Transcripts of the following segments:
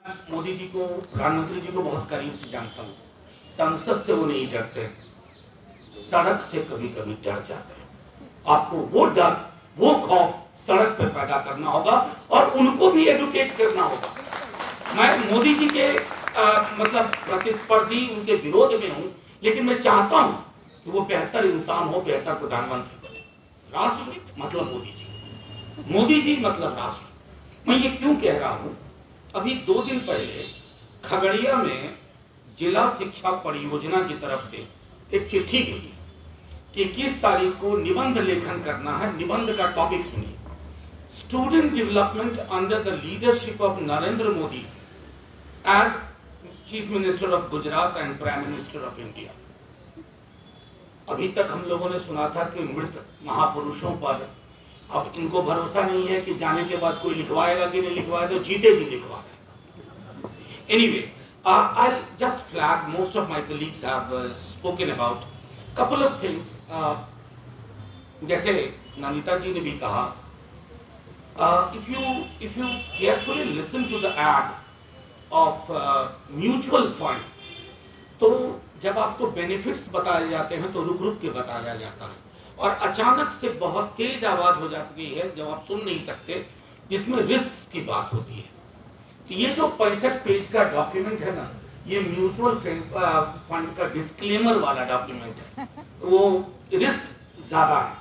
मोदी जी को, प्रधानमंत्री जी को बहुत करीब से जानता हूँ। संसद से वो नहीं डरते, सड़क से कभी कभी डर जाते हैं। आपको वो डर, वो खौफ सड़क पे पैदा करना होगा और उनको भी एडुकेट करना होगा। मैं मोदी जी के मतलब प्रतिस्पर्धी, उनके विरोध में हूँ, लेकिन मैं चाहता हूँ कि वो बेहतर इंसान हो, बेहतर प्रधानमंत्री बने। राष्ट्र मतलब मोदी जी, मोदी जी मतलब राष्ट्र। मैं ये क्यों कह रहा हूँ, अभी 2 दिन पहले खगड़िया में जिला शिक्षा परियोजना की तरफ से एक चिट्ठी गई कि 21 तारीख को निबंध लेखन करना है। निबंध का टॉपिक सुनिए, student development under the leadership of Narendra Modi as chief minister of Gujarat and prime minister of India. अभी तक हम लोगों ने सुना था कि मृत महापुरुषों पर अब इनको भरोसा नहीं है कि जाने के बाद कोई लिखवाएगा कि नहीं लिखवाएगा, तो जीते जी लिखवा रहे। Anyway, I'll just flag, most of my colleagues have spoken about couple of things. जैसे नमिता जी ने भी कहा, if you carefully listen to the ad of mutual fund, तो जब आपको बेनिफिट्स बताए जाते हैं तो रुक रुक के बताया जाता है, और अचानक से बहुत तेज आवाज हो जाती है जब आप सुन नहीं सकते, जिसमें रिस्क की बात होती है। ये जो 65 पेज का डॉक्यूमेंट है ना, ये म्यूचुअल फंड का डिस्क्लेमर वाला डॉक्यूमेंट है, वो रिस्क ज्यादा है।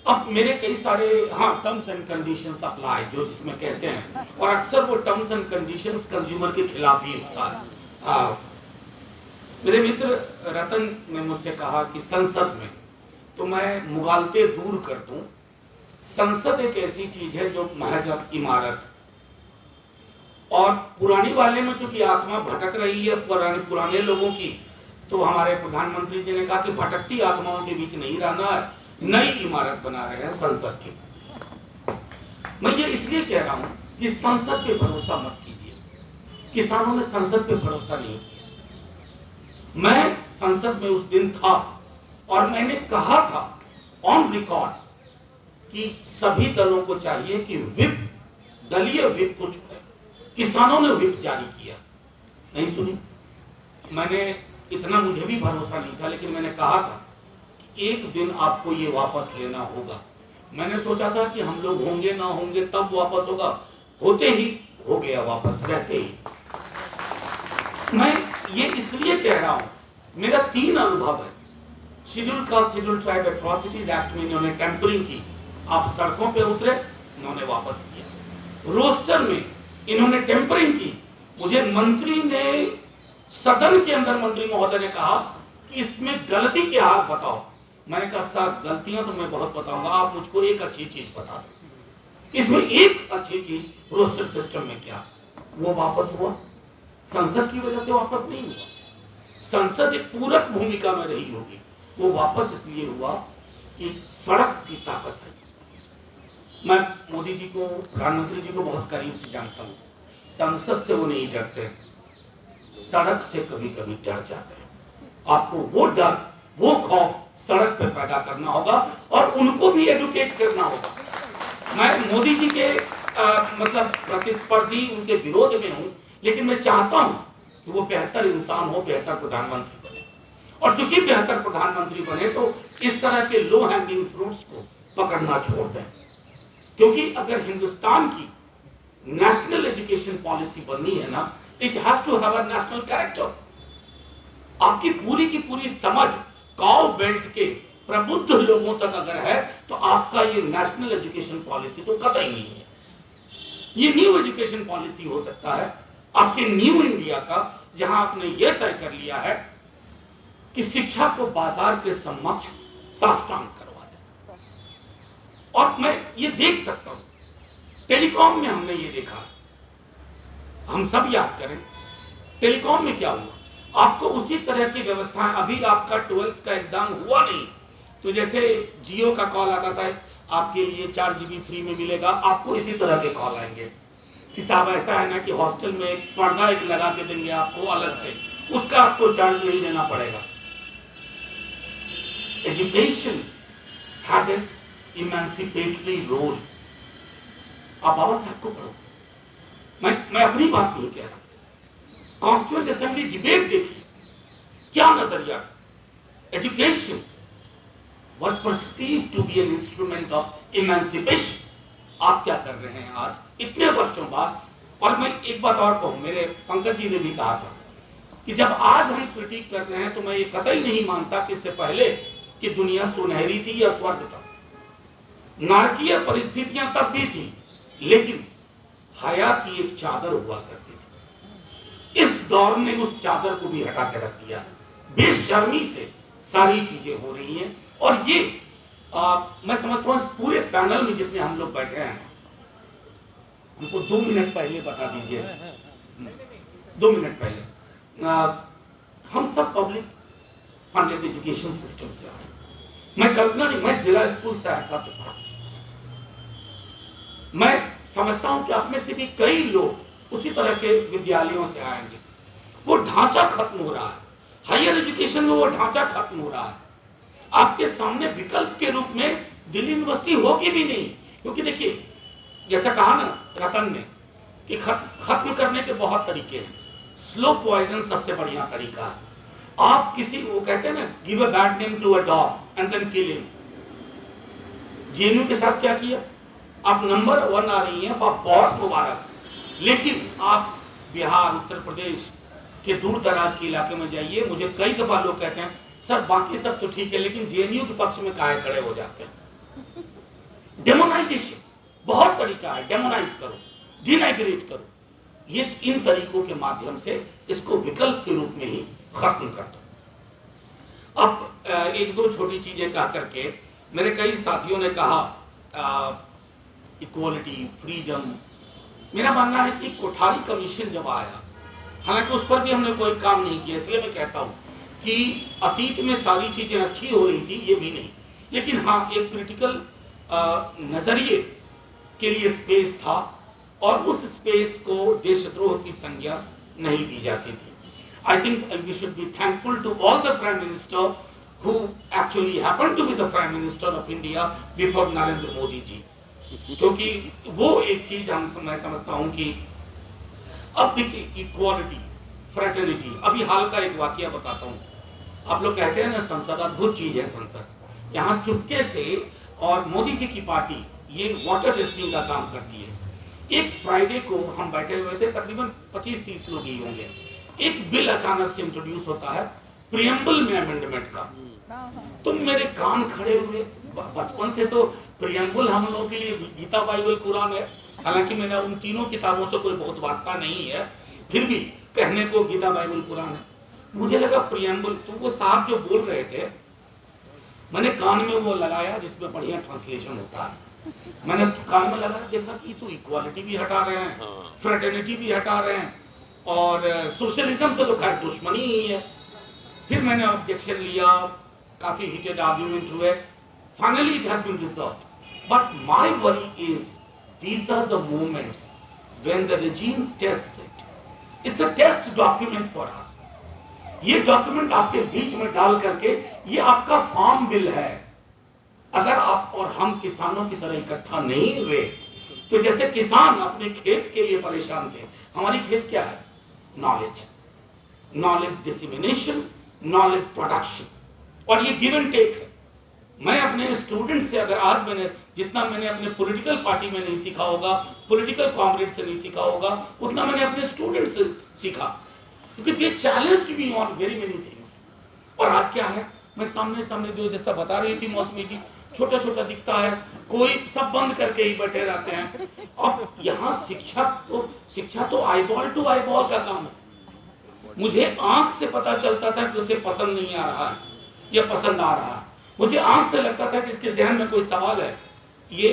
अब मेरे कई सारे टर्म्स एंड कंडीशंस अप्लाई, जो जिसमें कहते हैं, और अक्सर वो टर्म्स एंड कंडीशंस कंज्यूमर के खिलाफ ही होता है। मेरे मित्र रतन ने मुझसे कहा कि संसद में, तो मैं मुगालते दूर कर दूं। संसद एक ऐसी चीज है जो महज इमारत, और पुरानी वाले में चूंकि आत्मा भटक रही है पुराने लोगों की, तो हमारे प्रधानमंत्री जी ने कहा कि भटकती आत्माओं के बीच नहीं रहना है, नई इमारत बना रहे हैं संसद की। मैं ये इसलिए कह रहा हूं कि संसद पे भरोसा मत कीजिए। किसानों ने संसद पे भरोसा नहीं किया। मैं संसद में उस दिन था और मैंने कहा था ऑन रिकॉर्ड कि सभी दलों को चाहिए कि विप, दलीय विप को छोड़े। किसानों ने विप जारी किया, नहीं सुनी। मैंने इतना, मुझे भी भरोसा नहीं था, लेकिन मैंने कहा था कि एक दिन आपको ये वापस लेना होगा। मैंने सोचा था कि हम लोग होंगे ना होंगे तब वापस होगा, होते ही हो गया वापस, रहते ही। मैं ये इसलिए कह रहा हूं, मेरा 3 अनुभव है। Schedule caste schedule tribe atrocities act में इन्होंने टेम्परिंग की, आप सड़कों पे उतरे, इन्होंने वापस किया। रोस्टर में इन्होंने टेम्परिंग की, मुझे मंत्री ने, सदन के अंदर मंत्री महोदय ने कहा कि इसमें गलती क्या है बताओ। मैंने कहा सर, गलतियां तो मैं बहुत बताऊंगा, आप मुझको एक अच्छी चीज बता दो। इसमें एक अच्छी चीज रोस्टर सिस्टम में क्या, वो वापस हुआ। संसद की वजह से वापस नहीं हुआ, संसद एक पूरक भूमिका में रही होगी। वो वापस इसलिए हुआ कि सड़क की ताकत है। मैं मोदी जी को, प्रधानमंत्री जी को बहुत करीब से जानता हूँ। संसद से वो नहीं डरते, सड़क से कभी कभी डर जाते हैं। आपको वो डर, वो खौफ सड़क पे पैदा करना होगा और उनको भी एडुकेट करना होगा। मैं मोदी जी के मतलब प्रतिस्पर्धी, उनके विरोध में हूँ, लेकिन मैं चाहता हूँ कि वो बेहतर इंसान हो, बेहतर प्रधानमंत्री बने। और चूंकि बेहतर प्रधानमंत्री बने तो इस तरह के लो हैंगिंग फ्रूट्स को पकड़ना छोड़ दें, क्योंकि अगर हिंदुस्तान की नेशनल एजुकेशन पॉलिसी बननी है ना, it has to have a national character. आपकी पूरी की पूरी समझ काउ बेल्ट के प्रबुद्ध लोगों तक अगर है, तो आपका ये नेशनल एजुकेशन पॉलिसी तो कतई नहीं है। ये न्यू एजुकेशन पॉलिसी हो सकता है आपके न्यू इंडिया का, जहां आपने यह तय कर लिया है कि शिक्षा को बाजार के समक्ष साष्टांग करवा दें। और मैं ये देख सकता हूं, टेलीकॉम में हमने ये देखा, हम सब याद करें टेलीकॉम में क्या हुआ। आपको उसी तरह की व्यवस्थाएं, अभी आपका 12th का एग्जाम हुआ नहीं, तो जैसे जियो का कॉल आता था, आपके लिए 4 GB फ्री में मिलेगा, आपको इसी तरह के कॉल आएंगे कि साहब ऐसा है ना कि हॉस्टल में एक पर्दा एक लगा के देंगे आपको अलग से, उसका आपको चार्ज नहीं देना पड़ेगा। Education had an emancipatory role. आप बाबा साहब को पढ़ो, मैं अपनी बात नहीं कह रहा, कॉन्स्टिट्यूएंट असेंबली डिबेट देखिए, क्या नजरिया था। Education was perceived to be an instrument of emancipation. आप क्या कर रहे हैं आज इतने वर्षों बाद। और मैं एक बात और कहूं, मेरे पंकज जी ने भी कहा था कि जब आज हम क्रिटिक कर रहे हैं तो मैं ये कतई नहीं मानता कि इससे पहले कि दुनिया सुनहरी थी या स्वर्ग था। नारकीय परिस्थितियां तब भी थी, लेकिन हया की एक चादर हुआ करती थी। इस दौर ने उस चादर को भी हटा के रख दिया। बेशर्मी से सारी चीजें हो रही हैं। और ये मैं समझता हूं पूरे पैनल में जितने हम लोग बैठे हैं, हमको 2 मिनट पहले बता दीजिए, 2 मिनट पहले हम सब पब्लिक फंडेड एजुकेशन सिस्टम से आए। मैं कल्पना नहीं, मैं जिला स्कूल सहरसा से पढ़ा। मैं समझता हूं कि आप में से भी कई लोग उसी तरह के विद्यालयों से आएंगे। वो ढांचा खत्म हो रहा है, हायर एजुकेशन में वो ढांचा खत्म हो रहा है। आपके सामने विकल्प के रूप में दिल्ली यूनिवर्सिटी होगी भी नहीं, क्योंकि देखिए जैसा कहा ना रतन ने कि खत्म करने के बहुत तरीके हैं, स्लो पॉइजन सबसे बढ़िया तरीका है। आप किसी, वो कहते हैं ना, give a bad name to a dog and then kill him. JNU के साथ क्या किया, आप नंबर 1 आ रही हैं, आप बहुत मुबारक, लेकिन आप बिहार, उत्तर प्रदेश के दूर दराज के इलाके में जाइए, मुझे कई दफा लोग कहते हैं सर बाकी सब तो ठीक है लेकिन जेएनयू के पक्ष में काहे खड़े हो जाते हैं। डेमोनाइजेशन बहुत तरीका है, डेमोनाइज करो, डिनाइग्रेट करो, ये इन तरीकों के माध्यम से इसको विकल्प के रूप में ही खत्म कर दो। अब एक दो छोटी चीजें कह करके मेरे कई साथियों ने कहा इक्वालिटी, फ्रीडम। मेरा मानना है कि कोठारी कमीशन जब आया, हालांकि उस पर भी हमने कोई काम नहीं किया, इसलिए मैं कहता हूं कि अतीत में सारी चीजें अच्छी हो रही थी, ये भी नहीं, लेकिन हाँ एक क्रिटिकल नजरिए के लिए स्पेस था और उस स्पेस को देशद्रोह की संज्ञा नहीं दी जाती थी। I think we should be thankful to all the Prime Minister who actually happened to be the Prime Minister of India before Narendra Modi ji, क्योंकि वो एक चीज मैं समझता हूं कि अब देखिए इक्वालिटी, फ्रेटर्निटी। अभी हाल का एक वाकया बताता हूं। आप लोग कहते हैं ना संसद अद्भुत चीज है, संसद यहाँ चुपके से, और मोदी जी की पार्टी ये वाटर टेस्टिंग का काम करती है। एक फ्राइडे को हम बैठे हुए थे, तकरीबन 25-30 लोग ही होंगे, एक बिल अचानक से इंट्रोड्यूस होता है प्रियम्बल में अमेंडमेंट का। तुम मेरे कान खड़े हुए, बचपन से तो प्रियम्बल हम लोगों के लिए गीता, बाइबल, कुरान है, हालांकि मैंने उन तीनों किताबों से कोई बहुत वास्ता नहीं है, फिर भी कहने को गीता, बाइबल, कुरान है। मुझे लगा प्रियम्बल, तो वो साहब जो बोल रहे थे, मैंने कान में वो लगाया जिसमें बढ़िया ट्रांसलेशन होता है, मैंने कान में लगाया, देखा कि तो इक्वालिटी भी हटा रहे हैं, फ्रेटर्निटी भी हटा रहे हैं, और सोशलिज्म से तो खैर दुश्मनी ही है। फिर मैंने ऑब्जेक्शन लिया, काफी हीटेड आर्ग्यूमेंट हुए, finally it has been resolved. But my worry is these are the moments when the regime tests it. It's a test document for us. ये डॉक्यूमेंट आपके बीच में डाल करके, ये आपका फार्म बिल है। अगर आप और हम किसानों की तरह इकट्ठा नहीं हुए, तो जैसे किसान अपने खेत के लिए परेशान थे, हमारी खेत क्या है, knowledge, knowledge dissemination, knowledge production, और ये गिव एंड टेक है। मैं अपने स्टूडेंट से, अगर आज जितना मैंने अपने पॉलिटिकल पार्टी में नहीं सीखा होगा, पॉलिटिकल कॉमरेड से नहीं सीखा होगा, उतना मैंने अपने स्टूडेंट से सीखा, क्योंकि they challenged me on very many things. और आज क्या है, मैं सामने जो जैसा बता रही थी मौसमी जी, छोटा छोटा दिखता है, कोई सब बंद करके ही बैठे रहते हैं। और यहाँ शिक्षा तो आईबॉल टू आईबॉल का काम है। मुझे आंख से पता चलता था कि उसे पसंद नहीं आ रहा है या पसंद आ रहा है, मुझे आंख से लगता था कि इसके जहन में कोई सवाल है, ये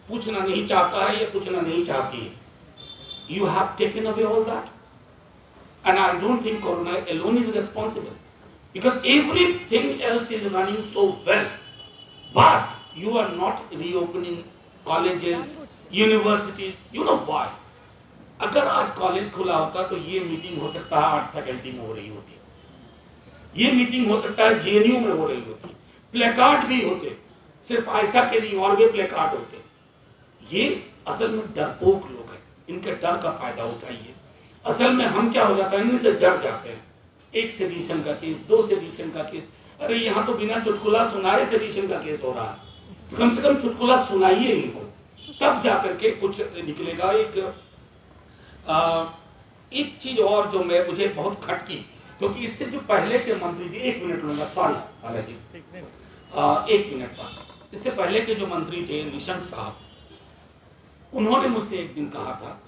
पूछना नहीं चाहता है, ये पूछना नहीं चाहती है। You have taken away all that, and I don't think Corona alone is responsible, because everything else is running so well, but you are not reopening colleges, universities. You know why? अगर आज college खुला होता तो ये meeting हो सकता है arts faculty में हो रही होती, ये मीटिंग हो सकता है जेएनयू में हो रही होती, प्लेकार्ड भी होते, सिर्फ ऐसा के नहीं और भी प्लेकार्ड होते। ये असल में डरपोक लोग हैं, इनके डर का फायदा उठाइए। असल में हम क्या हो जाता है, इनसे डर जाते हैं। 1 सेडिशन का केस, 2 सेडिशन का केस, अरे यहाँ तो बिना चुटकुला सुनाए सेडिशन का केस हो रहा है, तो कम से कम चुटकुला सुनाइए इनको, तब जाकर के कुछ निकलेगा। एक चीज और जो मुझे बहुत खटकी, क्योंकि इससे जो पहले के मंत्री थे, 1 मिनट लूंगा, सॉरी बालाजी, 1 मिनट बस। इससे पहले के जो मंत्री थे निशंक साहब, उन्होंने मुझसे एक दिन कहा था,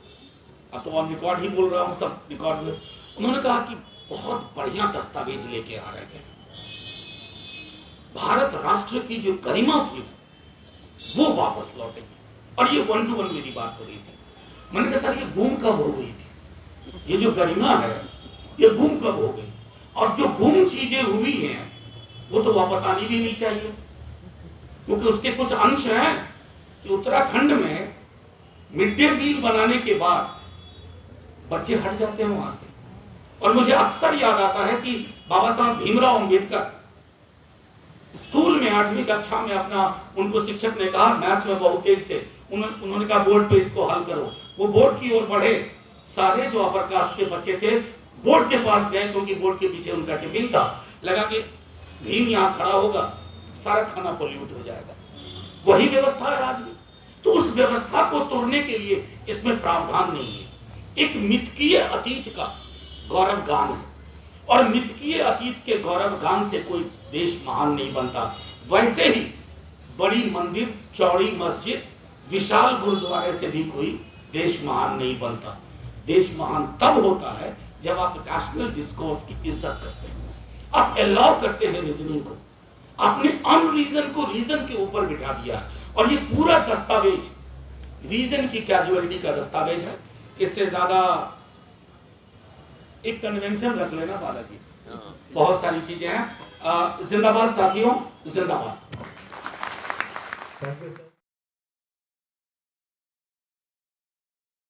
अब तो ऑन रिकॉर्ड ही बोल रहा हूँ, सब रिकॉर्ड में, उन्होंने कहा कि बहुत बढ़िया दस्तावेज लेके आ रहे हैं, भारत राष्ट्र की जो गरिमा थी वो वापस लौटेगी। और ये 1 to 1 मेरी बात हो रही थी। मैंने कहा सर ये गुम कब हो गई थी, ये जो गरिमा है ये गुम कब हो गई, और जो गुम चीजें हुई हैं वो तो वापस आनी भी नहीं चाहिए, क्योंकि उसके कुछ अंश हैं कि उत्तराखंड में मिड डे मील बनाने के बाद बच्चे हट जाते हैं वहां से। और मुझे अक्सर याद आता है कि बाबा साहब भीमराव अंबेडकर स्कूल में 8वीं कक्षा में अपना, उनको शिक्षक ने कहा, मैथ्स में बहुत तेज थे, उन्होंने कहा बोर्ड पे इसको हल करो। वो बोर्ड की ओर बढ़े, सारे जो अपर कास्ट के बच्चे थे बोर्ड के पास गए, क्योंकि बोर्ड के पीछे उनका टिफिन था। लगा कि भीम यहाँ खड़ा होगा, सारा खाना पोल्यूट हो जाएगा। वही व्यवस्था है आज भी। तो उस व्यवस्था को तोड़ने के लिए इसमें प्रावधान नहीं है। एक मिथकीय अतीत का गौरव गान है, और मिथकीय अतीत के गौरव गान से कोई देश महान नहीं बनता। वैसे ही बड़ी मंदिर, चौड़ी मस्जिद, विशाल गुरुद्वारे से भी कोई देश महान नहीं बनता। देश महान तब होता है जब आप नेशनल डिस्कोर्स की इज्जत करते हैं, आप अलाउ करते हैं रीजनिंग को। आपने अनरीजन को रीजन के ऊपर बिठा दिया, और ये पूरा दस्तावेज रीजन की कैजुअलिटी का दस्तावेज है। इससे ज्यादा एक कन्वेंशन रख लेना बालाजी, बहुत सारी चीजें हैं। जिंदाबाद साथियों, जिंदाबाद।